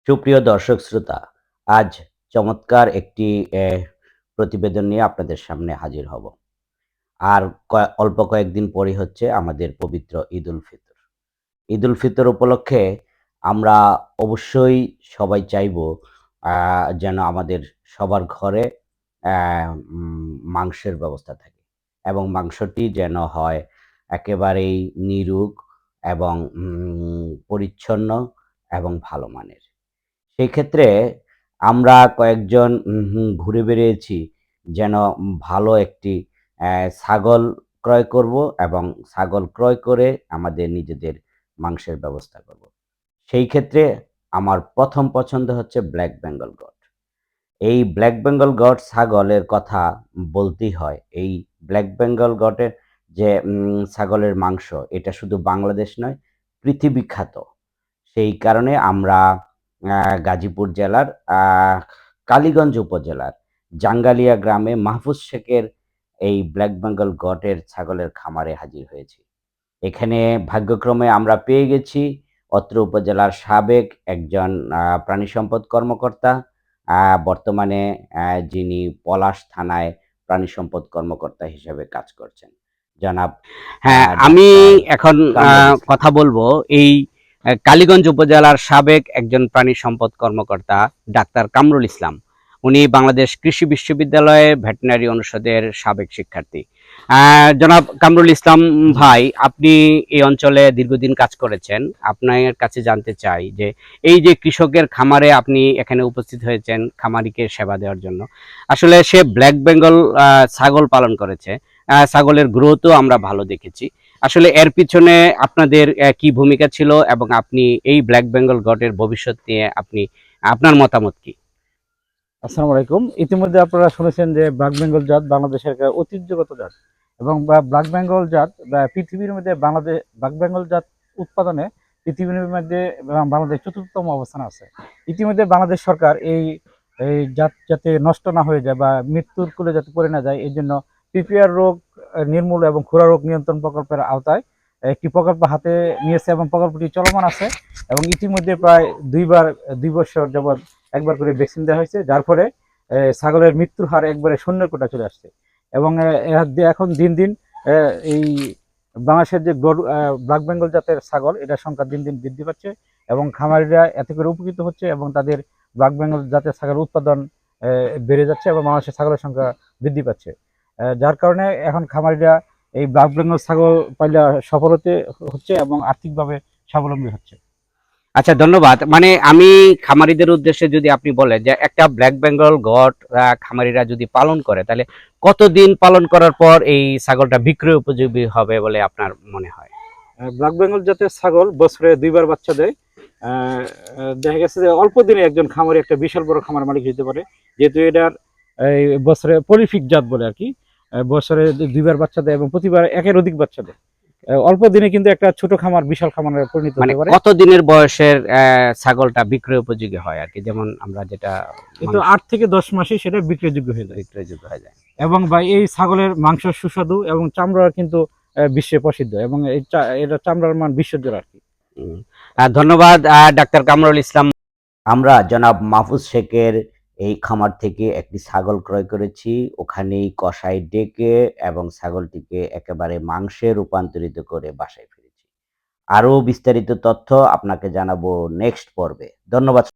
সুপ্রিয় দর্শক শ্রোতা, আজ চমৎকার একটি প্রতিবেদন নিয়ে আপনাদের সামনে হাজির হব। আর অল্প কয়েকদিন পরই হচ্ছে আমাদের পবিত্র ঈদুল ফিতর। ঈদুল ফিতর উপলক্ষে আমরা অবশ্যই সবাই চাইবো যেন আমাদের সবার ঘরে মাংসের ব্যবস্থা থাকে এবং মাংসটি যেন হয় একেবারেই নিরুগ এবং পরিচ্ছন্ন এবং ভালো মানের। সেই ক্ষেত্রে আমরা কয়েকজন ঘুরে বেড়িয়েছি যেন ভালো একটি ছাগল ক্রয় করব এবং ছাগল ক্রয় করে আমাদের নিজেদের মাংসের ব্যবস্থা করব। সেই ক্ষেত্রে আমার ১ম পছন্দ হচ্ছে ব্ল্যাক বেঙ্গল গট। এই ব্ল্যাক বেঙ্গল গট ছাগলের কথা বলতেই হয়। এই ব্ল্যাক বেঙ্গল গটের যে ছাগলের মাংস, এটা শুধু বাংলাদেশ নয়, পৃথিবী খ্যাত। সেই কারণে আমরা গাজীপুর জেলার কালীগঞ্জ উপজেলার জাঙ্গালিয়া গ্রামে মাহফুজ শেখের এই ব্ল্যাক বেঙ্গল গটের ছাগলের খামারে হাজির হয়েছি। এখানে ভাগ্যক্রমে আমরা পেয়ে গেছি অত্র উপজেলার সাবেক একজন প্রাণী সম্পদ কর্মকর্তা, বর্তমানে যিনি পলাশ থানায় প্রাণী সম্পদ কর্মকর্তা হিসেবে কাজ করছেন। জনাব হ্যাঁ, আমি এখন কথা বলবো এই কালীগঞ্জ উপজেলার সাবেক একজন প্রাণী সম্পদ কর্মকর্তা ডাক্তার কামরুল ইসলাম। উনি বাংলাদেশ কৃষি বিশ্ববিদ্যালয়ে ভেটেরিনারি অনুষদের সাবেক শিক্ষার্থী। জনাব কামরুল ইসলাম ভাই, আপনি এই অঞ্চলে দীর্ঘদিন কাজ করেছেন। আপনার কাছে জানতে চাই যে এই যে কৃষকের খামারে আপনি এখানে উপস্থিত হয়েছেন খামারিকে সেবা দেওয়ার জন্য, আসলে সে ব্ল্যাক বেঙ্গল ছাগল পালন করেছে। ছাগলের গ্রোথও আমরা ভালো দেখেছি। আসলে এর পিছনে আপনাদের কি ভূমিকা ছিল এবং আপনি এই ব্ল্যাক বেঙ্গল গটের ভবিষ্যৎ নিয়ে আপনার মতামত কি? আসসালামু আলাইকুম। ইতিমধ্যে আপনারা শুনেছেন যে ব্ল্যাক বেঙ্গল জাত বাংলাদেশের একটা ঐতিহ্যগত জাত এবং ব্ল্যাক বেঙ্গল জাত পৃথিবীর মধ্যে ব্ল্যাক বেঙ্গল জাত উৎপাদনে পৃথিবীর মধ্যে বাংলাদেশ চতুর্থতম অবস্থানে আছে। ইতিমধ্যে বাংলাদেশ সরকার এই এই জাত যাতে নষ্ট না হয়ে যায় বা মৃত্যুর কোলে যাতে পড়ে না যায়, এই জন্য পিপিআর রোগ নির্মূল এবং খুরা রোগ নিয়ন্ত্রণ প্রকল্পের আওতায় একটি প্রকল্প হাতে নিয়েছে এবং প্রকল্পটি চলমান আছে এবং ইতিমধ্যে প্রায় 2 বছর যাবৎ একবার করে ভ্যাকসিন দেওয়া হয়েছে, যার ফলে ছাগলের মৃত্যুর হার একবারে শূন্যের কোটা চলে আসছে এবং এখন দিন দিন এই বাংলাদেশের যে গরু ব্ল্যাক বেঙ্গল জাতের ছাগল, এটার সংখ্যা দিন দিন বৃদ্ধি পাচ্ছে এবং খামারিরা এতে করে উপকৃত হচ্ছে এবং তাদের ব্ল্যাক বেঙ্গল জাতের ছাগল উৎপাদন বেড়ে যাচ্ছে এবং বাংলাদেশের ছাগলের সংখ্যা বৃদ্ধি পাচ্ছে। যার কারণে এখন খামারিরা এই ব্ল্যাক বেঙ্গল ছাগল পাইলে সফল হচ্ছে এবং আর্থিকভাবে স্বাবলম্বী হচ্ছে। আচ্ছা, ধন্যবাদ। মানে আমি খামারিদের উদ্দেশ্যে যদি আপনি বলেন যে একটা ব্ল্যাক বেঙ্গল গট খামারিরা যদি পালন করে, তাহলে কতদিন পালন করার পর এই ছাগলটা বিক্রয় উপযোগী হবে বলে আপনার মনে হয়? ব্ল্যাক বেঙ্গল জাতের ছাগল বছরে 2বার বাচ্চা দেয়। দেখা গেছে যে অল্প দিনে একজন খামারি একটা বিশাল বড় খামার মালিক হতে পারে, যেহেতু এটার এই বছরে পলিফিক জাত বলে আর কি। বছরে 2বার বাচ্চা দেয় এবং প্রতিবার একের অধিক বাচ্চা দেয়। অল্প দিনে কিন্তু একটা ছোট খামার বিশাল খামারে পরিণত মানে হতে পারে। কত দিনের বয়সের ছাগলটা বিক্রয় উপযোগী হয় আর কি, যেমন আমরা যেটা কিন্তু 8 থেকে 10 মাসে সেটা বিক্রয়যোগ্য হয়ে যায়। বিক্রয়যোগ্য হয়ে যায়। এবং ভাই এই ছাগলের মাংস সুস্বাদু এবং চামড়া কিন্তু বিশ্বে প্রসিদ্ধ এবং এটা চামড়ার মান বিশ্বজোড়া আর কি। ধন্যবাদ ডাক্তার কামরুল ইসলাম। আমরা জনাব মাহফুজ শেখের এই খামার থেকে একটি ছাগল ক্রয় করেছি। ওখানেই কসাই ডেকে এবং ছাগলটিকে একেবারে মাংসে রূপান্তরিত করে বাসায় ফিরেছি। আরও বিস্তারিত তথ্য আপনাকে জানাবো নেক্সট পর্বে। ধন্যবাদ।